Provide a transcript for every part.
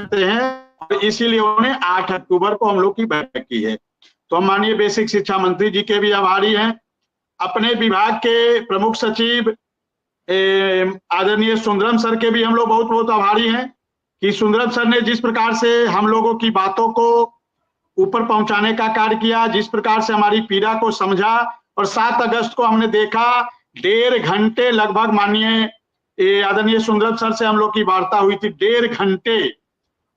करते हैं और इसीलिए उन्होंने 8 अक्टूबर को हम लोग की बैठक की है। तो हम माननीय बेसिक शिक्षा मंत्री जी के भी आभारी हैं, अपने विभाग के प्रमुख सचिव आदरणीय सुंदरम सर के भी हम लोग बहुत बहुत आभारी हैं कि सुंदरम सर ने जिस प्रकार से हम लोगों की बातों को ऊपर पहुंचाने का कार्य किया, जिस प्रकार से हमारी पीड़ा को समझा। और 7 अगस्त को हमने देखा 1.5 घंटे लगभग माननीय आदरणीय सुंदरम सर से हम लोग की वार्ता हुई थी, 1.5 घंटे।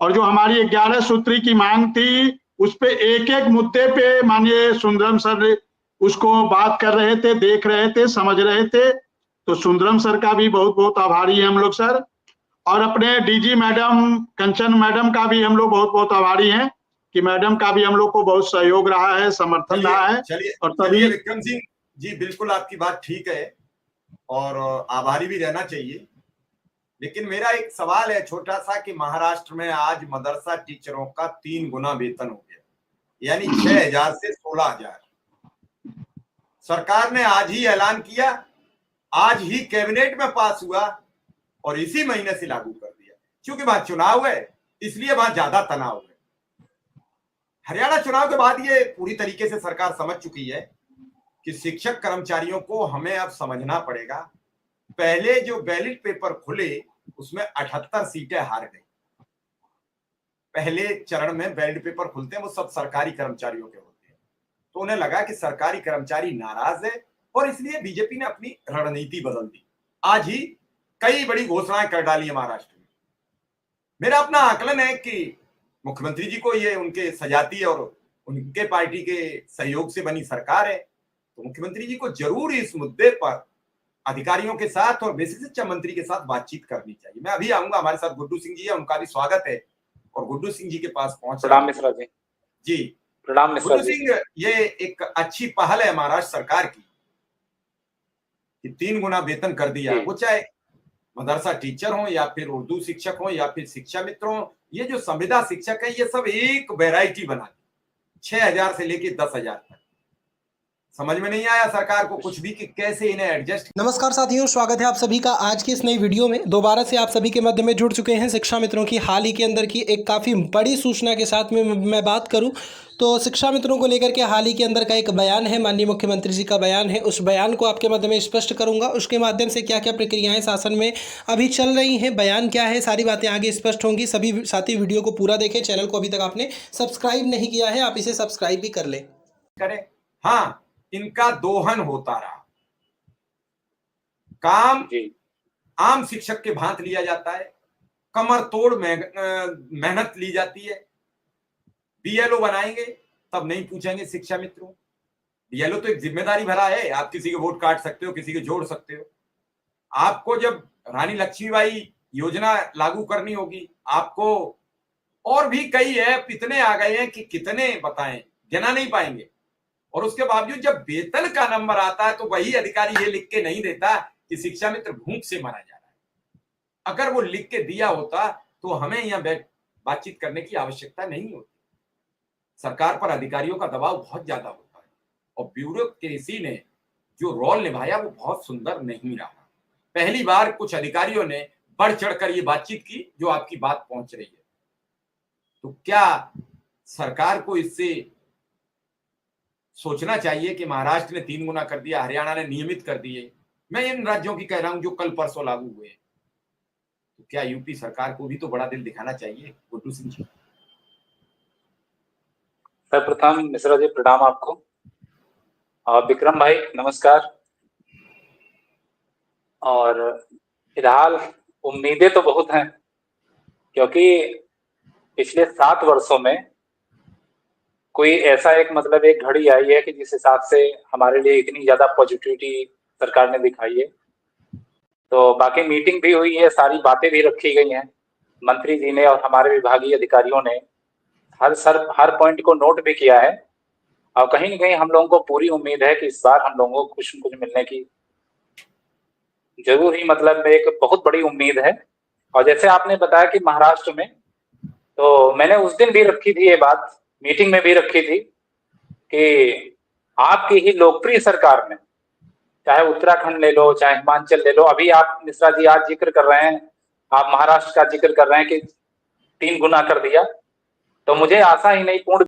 और जो हमारी 11 सूत्री की मांग थी उस पे एक एक मुद्दे पे माननीय सुंदरम सर उसको बात कर रहे थे, देख रहे थे, समझ रहे थे। तो सुंदरम सर का भी बहुत बहुत आभारी है हम लोग सर। और अपने डीजी मैडम कंचन मैडम का भी हम लोग बहुत बहुत आभारी हैं कि मैडम का भी हम लोग को बहुत सहयोग रहा है, समर्थन रहा है। और चलिए विक्रम सिंह जी, बिल्कुल आपकी बात ठीक है और आभारी भी रहना चाहिए, लेकिन मेरा एक सवाल है छोटा सा कि महाराष्ट्र में आज मदरसा टीचरों का 3 गुना वेतन हो गया, यानी 6,000 से 16,000। सरकार ने आज ही ऐलान किया, आज ही कैबिनेट में पास हुआ और इसी महीने से लागू कर दिया। क्योंकि वहां चुनाव है इसलिए वहां ज्यादा तनाव है। हरियाणा चुनाव के बाद ये पूरी तरीके से सरकार समझ चुकी है कि शिक्षक कर्मचारियों को हमें अब समझना पड़ेगा। पहले जो बैलेट पेपर खुले उसमें 78 सीटें हार गई। पहले चरण में बैलेट पेपर खुलते हैं वो सब सरकारी कर्मचारियों के होते हैं, तो उन्हें लगा कि सरकारी कर्मचारी नाराज है और इसलिए बीजेपी ने अपनी रणनीति बदल दी। आज ही कई बड़ी घोषणाएं कर डाली है महाराष्ट्र में। मेरा अपना आकलन है कि मुख्यमंत्री जी को ये उनके सजाती और उनके पार्टी के सहयोग से बनी सरकार है, तो मुख्यमंत्री जी को जरूर इस मुद्दे पर अधिकारियों के साथ और बेसिक शिक्षा मंत्री के साथ बातचीत करनी चाहिए। मैं अभी आऊंगा, हमारे साथ गुड्डू सिंह जी है, उनका भी स्वागत है और गुड्डू सिंह जी के पास पहुंच। प्रणाम मिश्रा जी। जी प्रणाम मिश्रा गुड्डू सिंह, ये एक अच्छी पहल है महाराष्ट्र सरकार की कि 3 गुना वेतन कर दिया। वो चाहे मदरसा टीचर हो या फिर उर्दू शिक्षक हो या फिर शिक्षा मित्र हो, ये जो संविदा शिक्षक है ये सब एक वैरायटी बना दी, 6,000 से लेके 10,000 तक। समझ में नहीं आया सरकार को कुछ भी कि कैसे इन्हें एडजस्ट। नमस्कार साथियों, स्वागत है आप सभी का आज की इस नई वीडियो में। दोबारा से आप सभी के मध्य में जुड़ चुके हैं शिक्षा मित्रों की हाल ही के अंदर की एक काफ़ी बड़ी सूचना के साथ में मैं बात करूं तो शिक्षा मित्रों को लेकर के हाल ही के अंदर का एक बयान है, माननीय मुख्यमंत्री जी का बयान है। उस बयान को आपके मध्य में स्पष्ट करूंगा, उसके माध्यम से क्या क्या प्रक्रियाएं शासन में अभी चल रही हैं, बयान क्या है, सारी बातें आगे स्पष्ट होंगी। सभी साथी वीडियो को पूरा देखें। चैनल को अभी तक आपने सब्सक्राइब नहीं किया है, आप इसे सब्सक्राइब भी कर लें। करें हाँ, इनका दोहन होता रहा, काम आम शिक्षक के भांत लिया जाता है, कमर तोड़ मेहनत ली जाती है। बीएलओ बनाएंगे तब नहीं पूछेंगे शिक्षा मित्रों। बीएलओ तो एक जिम्मेदारी भरा है, आप किसी के वोट काट सकते हो, किसी के जोड़ सकते हो। आपको जब रानी लक्ष्मीबाई योजना लागू करनी होगी, आपको और भी कई ऐप इतने आ गए हैं कि कितने बताएं, गिना नहीं पाएंगे। और उसके बावजूद जब वेतन का नंबर आता है तो वही अधिकारी ये लिख के नहीं देता कि शिक्षा मित्र भूख से मारा जा रहा है। अगर वो लिख के दिया होता तो हमें यहाँ बातचीत करने की आवश्यकता नहीं होती। सरकार पर अधिकारियों का दबाव बहुत ज्यादा होता है और ब्यूरोक्रेसी ने जो रोल निभाया वो बहुत सुंदर नहीं रहा। पहली बार कुछ अधिकारियों ने बढ़ चढ़कर ये बातचीत की जो आपकी बात पहुंच रही है। तो क्या सरकार को इससे सोचना चाहिए कि महाराष्ट्र ने 3 गुना कर दिया, हरियाणा ने नियमित कर दिए। मैं इन राज्यों की कह रहा हूं जो कल परसों लागू हुए, तो क्या यूपी सरकार को भी तो बड़ा दिल दिखाना चाहिए। गुड्डू सिंह जी। सर्वप्रथम मिश्रा जी प्रणाम आपको, और विक्रम भाई नमस्कार। और फिलहाल उम्मीदें तो बहुत हैं, क्योंकि पिछले 7 वर्षों में कोई ऐसा एक घड़ी आई है कि जिस हिसाब से हमारे लिए इतनी ज्यादा पॉजिटिविटी सरकार ने दिखाई है। तो बाकी मीटिंग भी हुई है, सारी बातें भी रखी गई हैं, मंत्री जी ने और हमारे विभागीय अधिकारियों ने हर पॉइंट को नोट भी किया है। और कहीं न कहीं हम लोगों को पूरी उम्मीद है कि इस बार हम लोगों को कुछ न कुछ मिलने की जरूर ही एक बहुत बड़ी उम्मीद है। और जैसे आपने बताया कि महाराष्ट्र में, तो मैंने उस दिन भी रखी थी ये बात, मीटिंग में भी रखी थी कि आपकी ही लोकप्रिय सरकार में, चाहे उत्तराखंड ले लो, चाहे हिमाचल ले लो, अभी आप मिश्रा जी आज जिक्र कर रहे हैं, आप महाराष्ट्र का जिक्र कर रहे हैं कि 3 गुना कर दिया, तो मुझे आशा ही नहीं पूर्ण